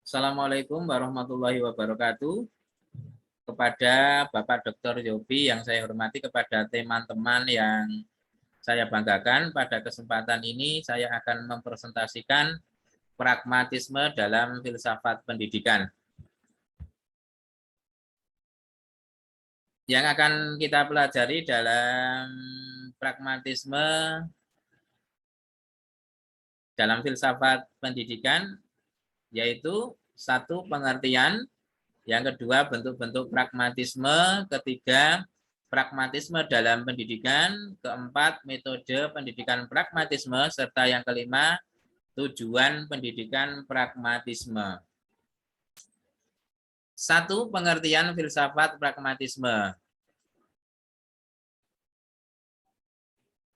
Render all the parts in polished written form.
Assalamualaikum warahmatullahi wabarakatuh. Kepada Bapak Dr. Yobi yang saya hormati, kepada teman-teman yang saya banggakan, pada kesempatan ini saya akan mempresentasikan pragmatisme dalam filsafat pendidikan. Yang akan kita pelajari dalam pragmatisme dalam filsafat pendidikan yaitu satu, pengertian, yang kedua bentuk-bentuk pragmatisme, ketiga pragmatisme dalam pendidikan, keempat metode pendidikan pragmatisme, serta yang kelima tujuan pendidikan pragmatisme. Satu, pengertian filsafat pragmatisme.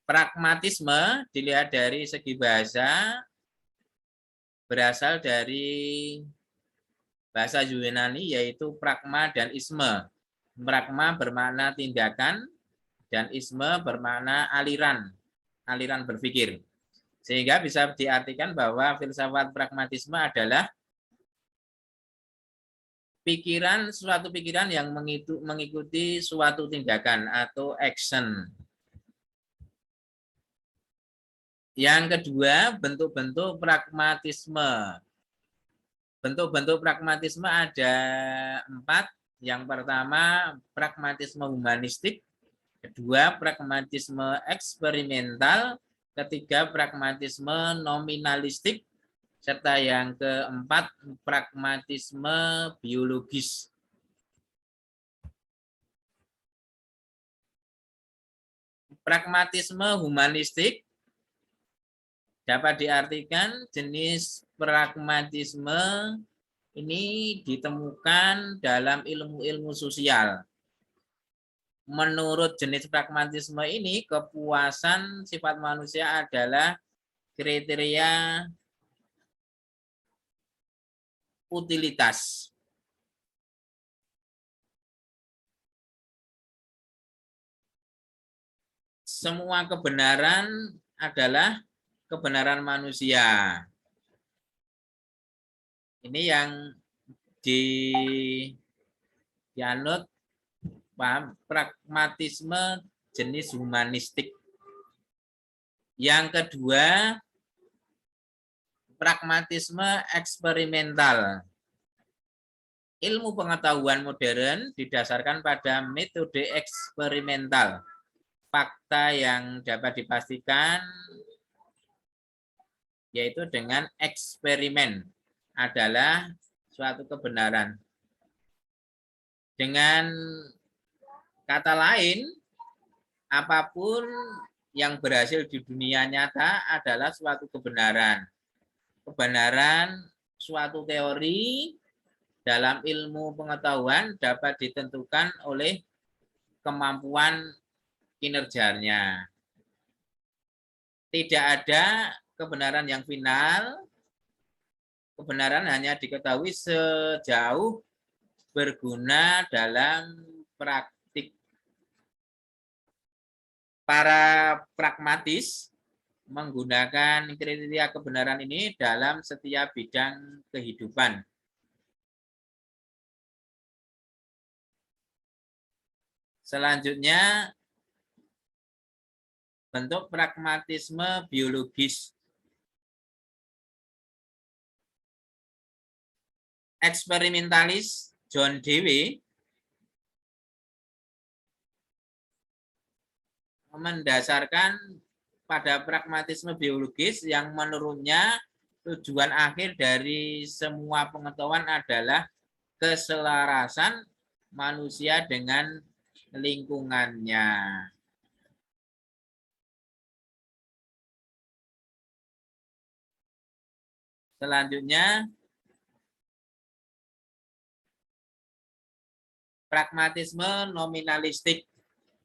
Pragmatisme dilihat dari segi bahasa berasal dari bahasa Yunani yaitu pragma dan isme. Pragma bermakna tindakan dan isme bermakna aliran berpikir. Sehingga bisa diartikan bahwa filsafat pragmatisme adalah suatu pikiran yang mengikuti suatu tindakan atau action. Yang kedua, bentuk-bentuk pragmatisme. Bentuk-bentuk pragmatisme ada 4. Yang pertama, pragmatisme humanistik. Kedua, pragmatisme eksperimental. Ketiga, pragmatisme nominalistik. Serta yang keempat, pragmatisme biologis. Pragmatisme humanistik dapat diartikan jenis pragmatisme ini ditemukan dalam ilmu-ilmu sosial. Menurut jenis pragmatisme ini, kepuasan sifat manusia adalah kriteria utilitas. Semua kebenaran adalah kebenaran manusia. Ini yang dianut paham pragmatisme jenis humanistik. Yang kedua, pragmatisme eksperimental. Ilmu pengetahuan modern didasarkan pada metode eksperimental. Fakta yang dapat dipastikan yaitu dengan eksperimen adalah suatu kebenaran. Dengan kata lain, apapun yang berhasil di dunia nyata adalah suatu kebenaran. Kebenaran suatu teori dalam ilmu pengetahuan dapat ditentukan oleh kemampuan kinerjanya. Tidak ada kebenaran yang final. Kebenaran hanya diketahui sejauh berguna dalam praktik. Para pragmatis menggunakan kriteria kebenaran ini dalam setiap bidang kehidupan. Selanjutnya, bentuk pragmatisme biologis. Eksperimentalis John Dewey mendasarkan pada pragmatisme biologis yang menurutnya tujuan akhir dari semua pengetahuan adalah keselarasan manusia dengan lingkungannya. Selanjutnya, pragmatisme nominalistik.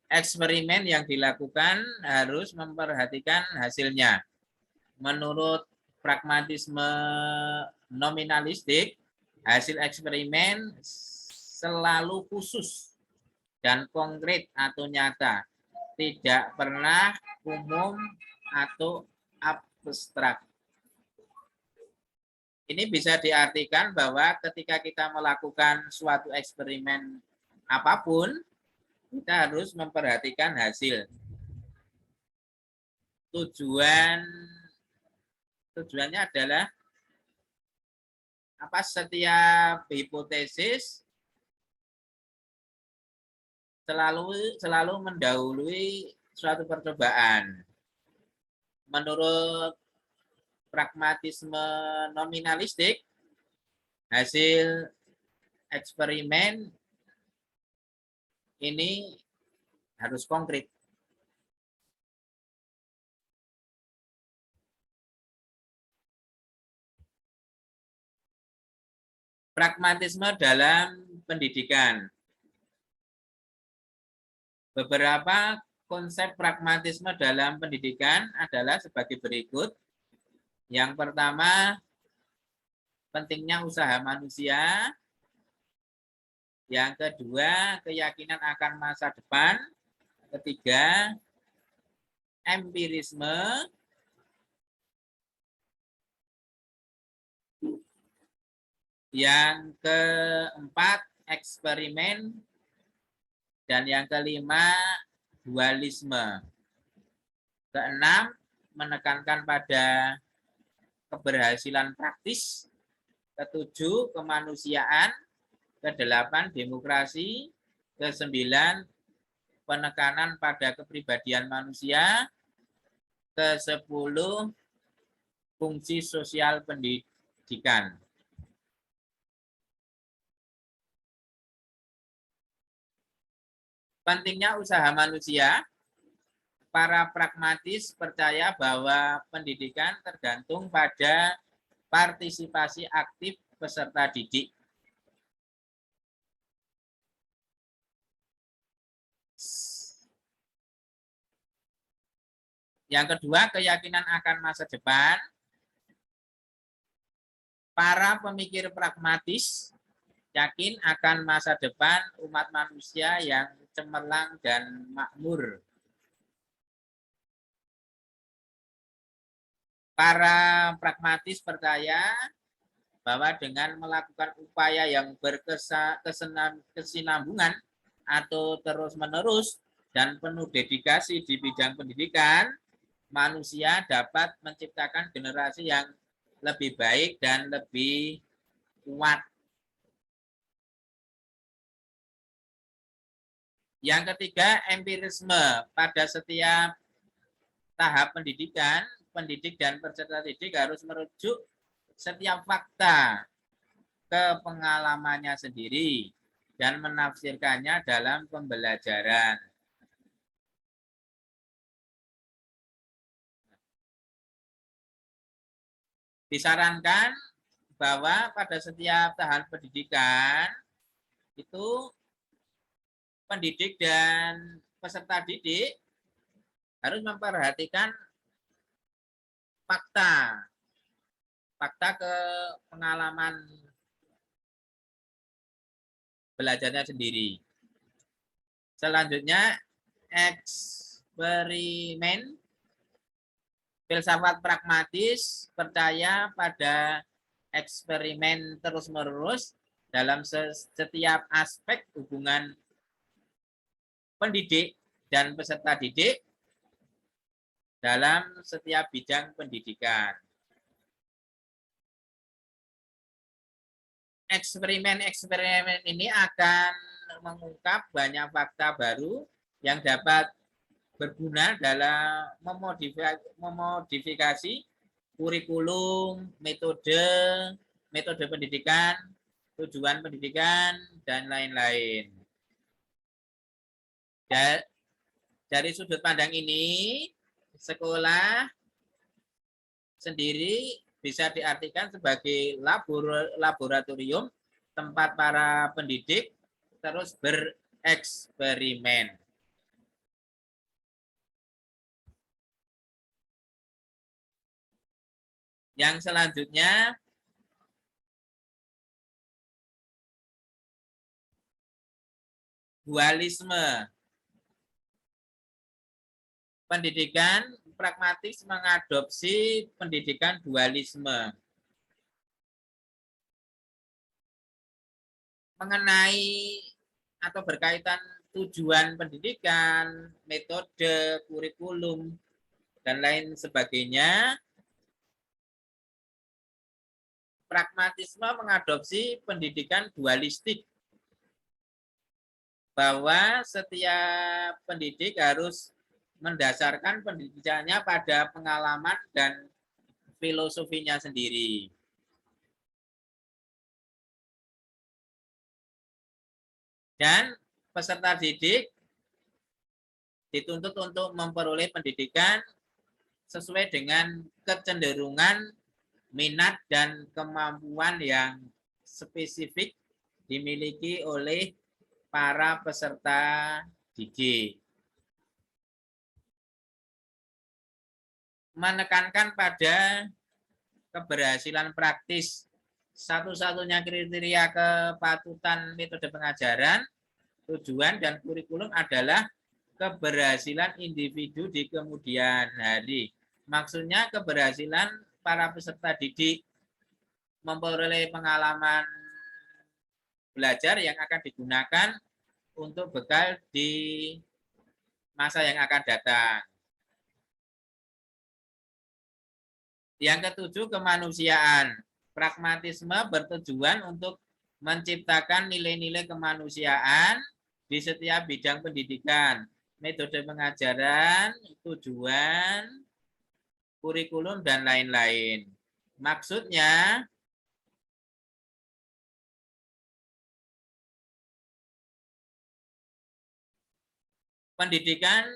Eksperimen yang dilakukan harus memperhatikan hasilnya. Menurut pragmatisme nominalistik, hasil eksperimen selalu khusus dan konkret atau nyata, tidak pernah umum atau abstrak. Ini bisa diartikan bahwa ketika kita melakukan suatu eksperimen apapun, kita harus memperhatikan hasil. Tujuannya adalah apa, setiap hipotesis selalu mendahului suatu percobaan. Menurut pragmatisme nominalistik, hasil eksperimen ini harus konkret. Pragmatisme dalam pendidikan. Beberapa konsep pragmatisme dalam pendidikan adalah sebagai berikut. Yang pertama, pentingnya usaha manusia. Yang kedua, keyakinan akan masa depan. Ketiga, empirisme. Yang keempat, eksperimen. Dan yang kelima, dualisme. Keenam, menekankan pada keberhasilan praktis. Ketujuh, kemanusiaan. Kedelapan, demokrasi. Kesembilan, penekanan pada kepribadian manusia. Kesepuluh, fungsi sosial pendidikan. Pentingnya usaha manusia. Para pragmatis percaya bahwa pendidikan tergantung pada partisipasi aktif peserta didik. Yang kedua, keyakinan akan masa depan. Para pemikir pragmatis yakin akan masa depan umat manusia yang cemerlang dan makmur. Para pragmatis percaya bahwa dengan melakukan upaya yang berkesinambungan atau terus-menerus dan penuh dedikasi di bidang pendidikan, manusia dapat menciptakan generasi yang lebih baik dan lebih kuat. Yang ketiga, empirisme. Pada setiap tahap pendidikan, pendidik dan peserta didik harus merujuk setiap fakta ke pengalamannya sendiri dan menafsirkannya dalam pembelajaran. Disarankan bahwa pada setiap tahap pendidikan itu pendidik dan peserta didik harus memperhatikan fakta ke pengalaman belajarnya sendiri. Selanjutnya, eksperimen. Filsafat pragmatis percaya pada eksperimen terus-menerus dalam setiap aspek hubungan pendidik dan peserta didik dalam setiap bidang pendidikan. Eksperimen ini akan mengungkap banyak fakta baru yang dapat berguna dalam memodifikasi kurikulum, metode pendidikan, tujuan pendidikan, dan lain-lain. Dari sudut pandang ini, sekolah sendiri bisa diartikan sebagai laboratorium tempat para pendidik terus bereksperimen. Yang selanjutnya, dualisme. Pendidikan pragmatis mengadopsi pendidikan dualisme. mengenai atau berkaitan tujuan pendidikan, metode, kurikulum, dan lain sebagainya, pragmatisme mengadopsi pendidikan dualistik, bahwa setiap pendidik harus mendasarkan pendidikannya pada pengalaman dan filosofinya sendiri. Dan peserta didik dituntut untuk memperoleh pendidikan sesuai dengan kecenderungan, minat, dan kemampuan yang spesifik dimiliki oleh para peserta didik. Menekankan pada keberhasilan praktis. Satu-satunya kriteria kepatutan metode pengajaran, tujuan, dan kurikulum adalah keberhasilan individu di kemudian hari. Maksudnya keberhasilan para peserta didik memperoleh pengalaman belajar yang akan digunakan untuk bekal di masa yang akan datang. Yang ketujuh, kemanusiaan. Pragmatisme bertujuan untuk menciptakan nilai-nilai kemanusiaan di setiap bidang pendidikan, metode pengajaran, tujuan, kurikulum, dan lain-lain. Maksudnya, pendidikan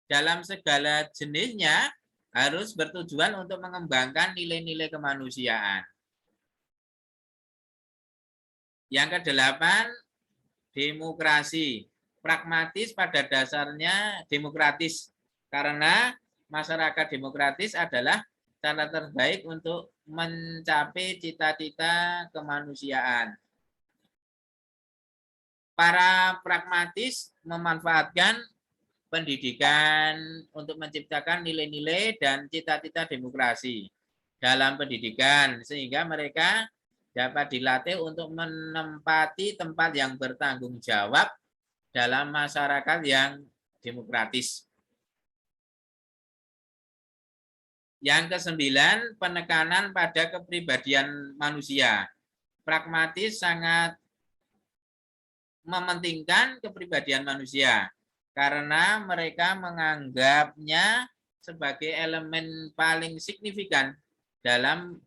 dalam segala jenisnya harus bertujuan untuk mengembangkan nilai-nilai kemanusiaan. Yang kedelapan, demokrasi. Pragmatis pada dasarnya demokratis, karena masyarakat demokratis adalah cara terbaik untuk mencapai cita-cita kemanusiaan. Para pragmatis memanfaatkan pendidikan untuk menciptakan nilai-nilai dan cita-cita demokrasi dalam pendidikan, sehingga mereka dapat dilatih untuk menempati tempat yang bertanggung jawab dalam masyarakat yang demokratis. Yang kesembilan, penekanan pada kepribadian manusia. Pragmatis sangat mementingkan kepribadian manusia, karena mereka menganggapnya sebagai elemen paling signifikan dalam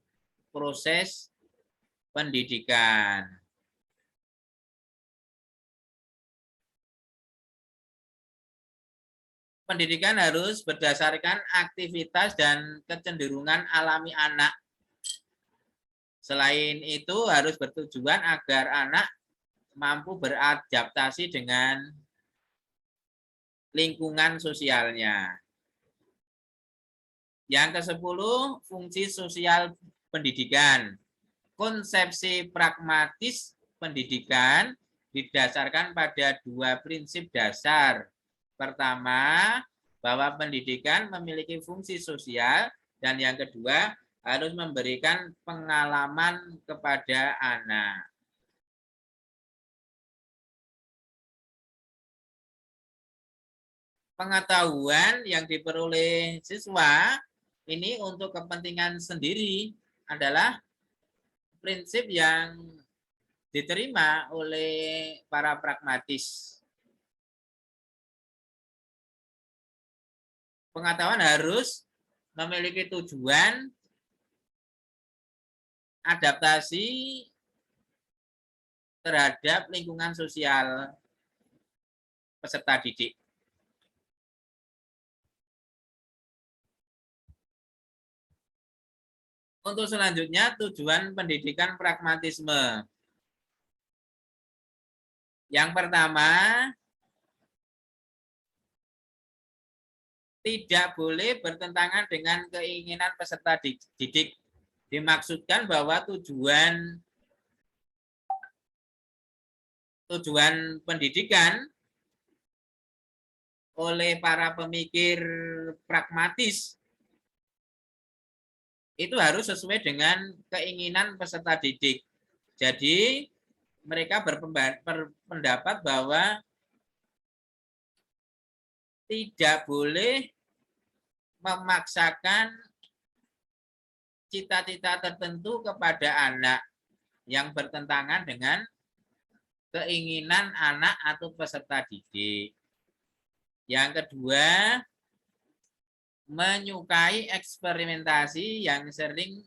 proses pendidikan. Pendidikan harus berdasarkan aktivitas dan kecenderungan alami anak. Selain itu, harus bertujuan agar anak mampu beradaptasi dengan lingkungan sosialnya. Yang ke-10, fungsi sosial pendidikan. Konsepsi pragmatis pendidikan didasarkan pada dua prinsip dasar. Pertama, bahwa pendidikan memiliki fungsi sosial, dan yang kedua, harus memberikan pengalaman kepada anak. Pengetahuan yang diperoleh siswa ini untuk kepentingan sendiri adalah prinsip yang diterima oleh para pragmatis. Pengetahuan harus memiliki tujuan adaptasi terhadap lingkungan sosial peserta didik. Untuk selanjutnya, tujuan pendidikan pragmatisme. Yang pertama, tidak boleh bertentangan dengan keinginan peserta didik. Dimaksudkan bahwa tujuan pendidikan oleh para pemikir pragmatis itu harus sesuai dengan keinginan peserta didik. Jadi mereka berpendapat bahwa tidak boleh memaksakan cita-cita tertentu kepada anak yang bertentangan dengan keinginan anak atau peserta didik. Yang kedua, menyukai eksperimentasi yang sering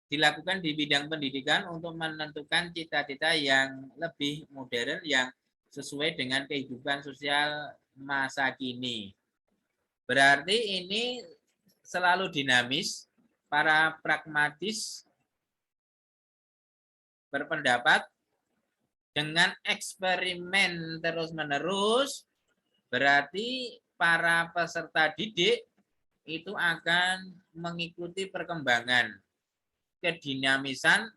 dilakukan di bidang pendidikan untuk menentukan cita-cita yang lebih modern yang sesuai dengan kehidupan sosial masa kini. Berarti ini selalu dinamis. Para pragmatis berpendapat dengan eksperimen terus-menerus, berarti para peserta didik itu akan mengikuti perkembangan, kedinamisan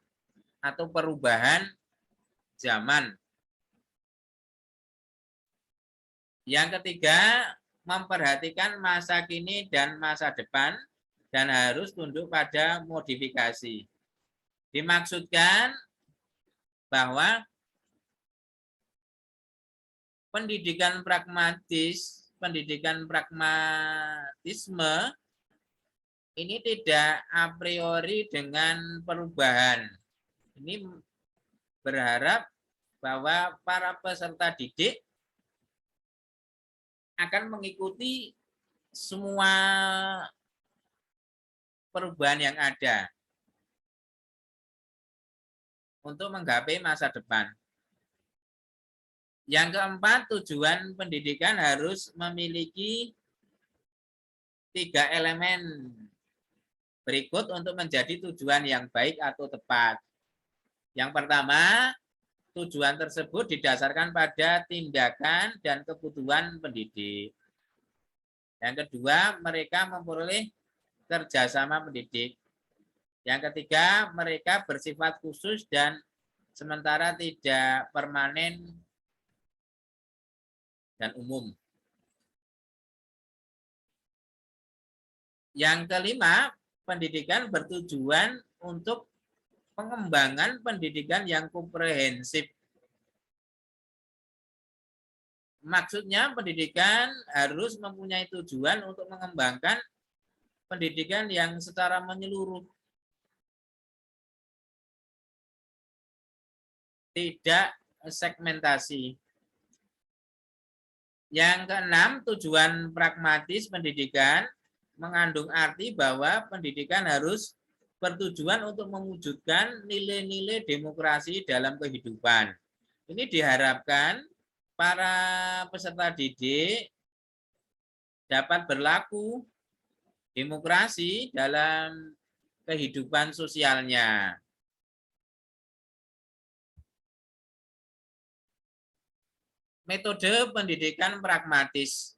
atau perubahan zaman. Yang ketiga, memperhatikan masa kini dan masa depan dan harus tunduk pada modifikasi. Dimaksudkan bahwa pendidikan pragmatisme ini tidak a priori dengan perubahan. Ini berharap bahwa para peserta didik akan mengikuti semua perubahan yang ada untuk menggapai masa depan. Yang keempat, tujuan pendidikan harus memiliki 3 elemen berikut untuk menjadi tujuan yang baik atau tepat. Yang pertama, tujuan tersebut didasarkan pada tindakan dan kebutuhan pendidik. Yang kedua, mereka memperoleh kerjasama pendidik. Yang ketiga, mereka bersifat khusus dan sementara tidak permanen dan umum. Yang kelima, pendidikan bertujuan untuk pengembangan pendidikan yang komprehensif. Maksudnya pendidikan harus mempunyai tujuan untuk mengembangkan pendidikan yang secara menyeluruh. Tidak segmentasi. Yang keenam, tujuan pragmatis pendidikan mengandung arti bahwa pendidikan harus bertujuan untuk mewujudkan nilai-nilai demokrasi dalam kehidupan. Ini diharapkan para peserta didik dapat berlaku demokrasi dalam kehidupan sosialnya. Metode pendidikan pragmatis.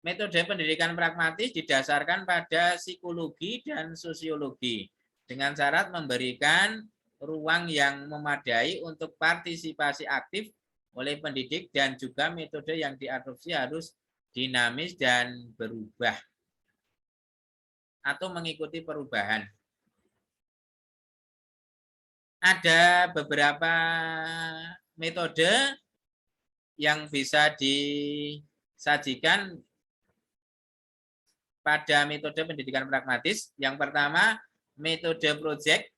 Metode pendidikan pragmatis didasarkan pada psikologi dan sosiologi dengan syarat memberikan ruang yang memadai untuk partisipasi aktif oleh pendidik dan juga metode yang diadopsi harus dinamis dan berubah atau mengikuti perubahan. Ada beberapa metode yang bisa disajikan pada metode pendidikan pragmatis. Yang pertama, metode project.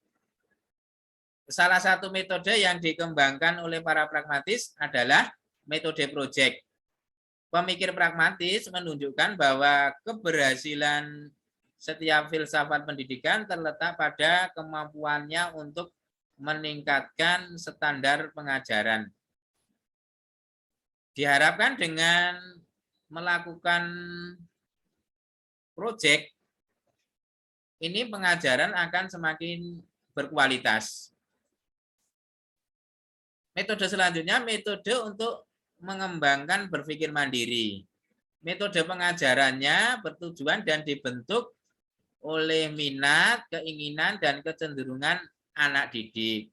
Salah satu metode yang dikembangkan oleh para pragmatis adalah metode project. Pemikir pragmatis menunjukkan bahwa keberhasilan setiap filsafat pendidikan terletak pada kemampuannya untuk meningkatkan standar pengajaran. Diharapkan dengan melakukan proyek, ini pengajaran akan semakin berkualitas. Metode selanjutnya, metode untuk mengembangkan berpikir mandiri. Metode pengajarannya bertujuan dan dibentuk oleh minat, keinginan, dan kecenderungan anak didik.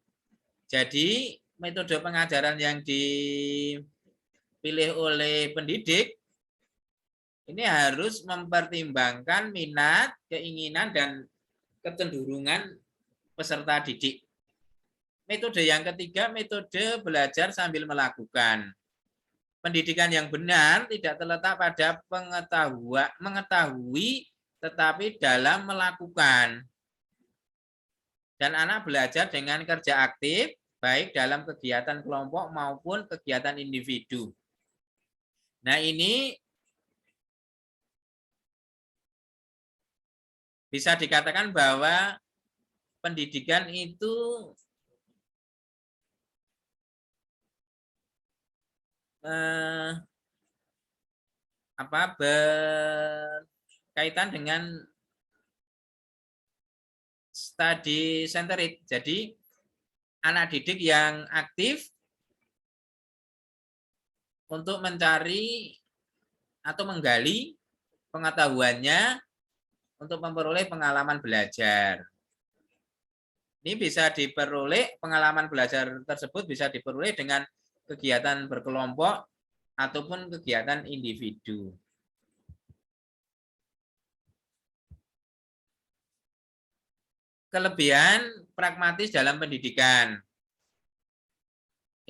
Jadi, metode pengajaran yang dipilih oleh pendidik ini harus mempertimbangkan minat, keinginan, dan kecenderungan peserta didik. Metode yang ketiga, metode belajar sambil melakukan. Pendidikan yang benar tidak terletak pada mengetahui, tetapi dalam melakukan. Dan anak belajar dengan kerja aktif, baik dalam kegiatan kelompok maupun kegiatan individu. Nah, ini bisa dikatakan bahwa pendidikan itu berkaitan dengan study centered. Jadi anak didik yang aktif untuk mencari atau menggali pengetahuannya untuk memperoleh pengalaman belajar. Ini bisa diperoleh, pengalaman belajar tersebut bisa diperoleh dengan kegiatan berkelompok ataupun kegiatan individu. Kelebihan pragmatis dalam pendidikan.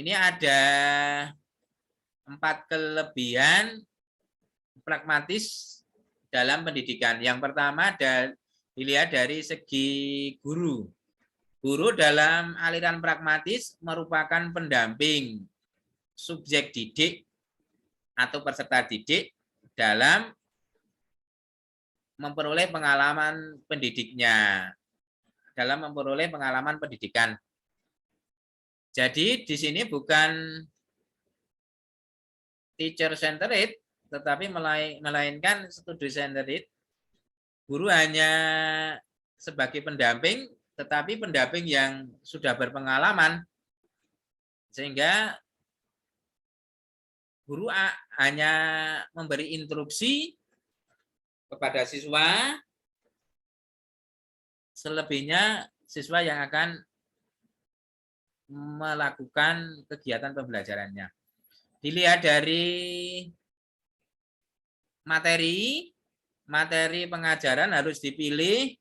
Ini ada 4 kelebihan pragmatis dalam pendidikan. Yang pertama dilihat dari segi guru. Guru dalam aliran pragmatis merupakan pendamping subjek didik atau peserta didik dalam memperoleh pengalaman pendidiknya, dalam memperoleh pengalaman pendidikan. Jadi di sini bukan teacher centered, tetapi melainkan studi centered. Guru hanya sebagai pendamping, tetapi pendamping yang sudah berpengalaman, sehingga guru hanya memberi instruksi kepada siswa, selebihnya siswa yang akan melakukan kegiatan pembelajarannya. Dilihat dari materi pengajaran harus dipilih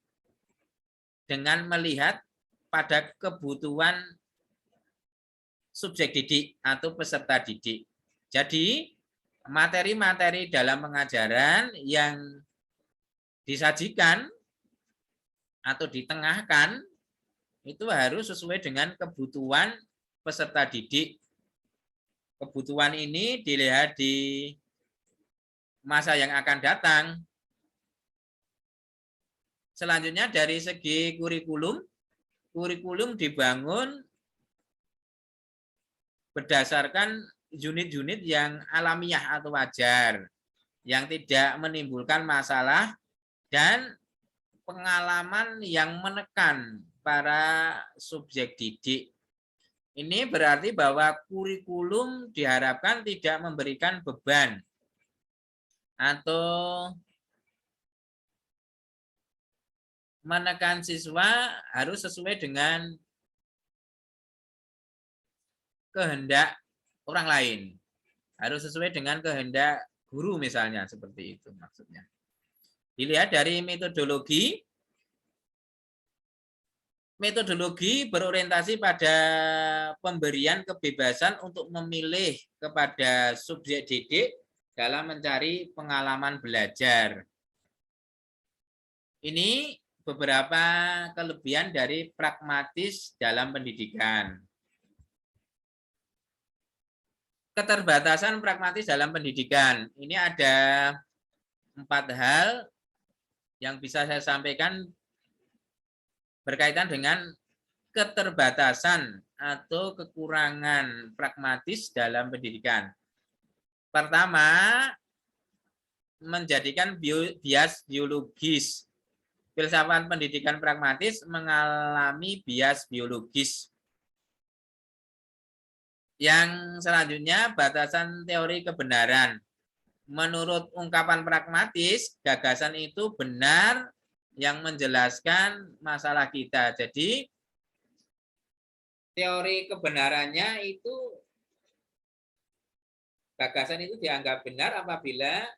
dengan melihat pada kebutuhan subjek didik atau peserta didik. Jadi, materi-materi dalam pengajaran yang disajikan atau ditengahkan itu harus sesuai dengan kebutuhan peserta didik. Kebutuhan ini dilihat di masa yang akan datang. Selanjutnya dari segi kurikulum dibangun berdasarkan unit-unit yang alamiah atau wajar, yang tidak menimbulkan masalah dan pengalaman yang menekan para subjek didik. Ini berarti bahwa kurikulum diharapkan tidak memberikan beban atau menekan siswa, harus sesuai dengan kehendak orang lain. Harus sesuai dengan kehendak guru misalnya, seperti itu maksudnya. Dilihat dari metodologi. Metodologi berorientasi pada pemberian kebebasan untuk memilih kepada subjek didik dalam mencari pengalaman belajar. Ini beberapa kelebihan dari pragmatis dalam pendidikan. Keterbatasan pragmatis dalam pendidikan. Ini ada 4 hal yang bisa saya sampaikan berkaitan dengan keterbatasan atau kekurangan pragmatis dalam pendidikan. Pertama, menjadikan bias biologis. Filsafat pendidikan pragmatis mengalami bias biologis. Yang selanjutnya, batasan teori kebenaran. Menurut ungkapan pragmatis, gagasan itu benar yang menjelaskan masalah kita. Jadi, teori kebenarannya itu, gagasan itu dianggap benar apabila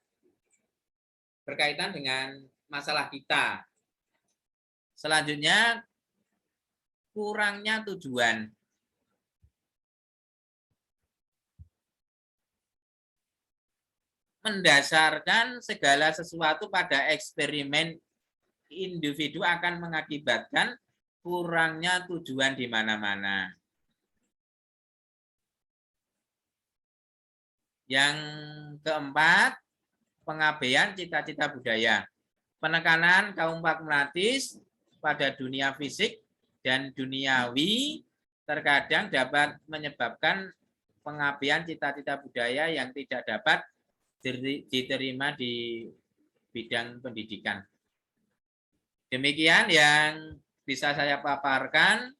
berkaitan dengan masalah kita. Selanjutnya, kurangnya tujuan. mendasarkan segala sesuatu pada eksperimen individu akan mengakibatkan kurangnya tujuan di mana-mana. Yang keempat, pengabaian cita-cita budaya. Penekanan kaum pragmatis pada dunia fisik dan duniawi terkadang dapat menyebabkan pengabaian cita-cita budaya yang tidak dapat diterima di bidang pendidikan. Demikian yang bisa saya paparkan.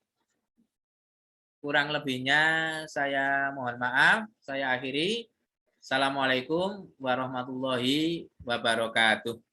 Kurang lebihnya saya mohon maaf. Saya akhiri. Assalamualaikum warahmatullahi wabarakatuh.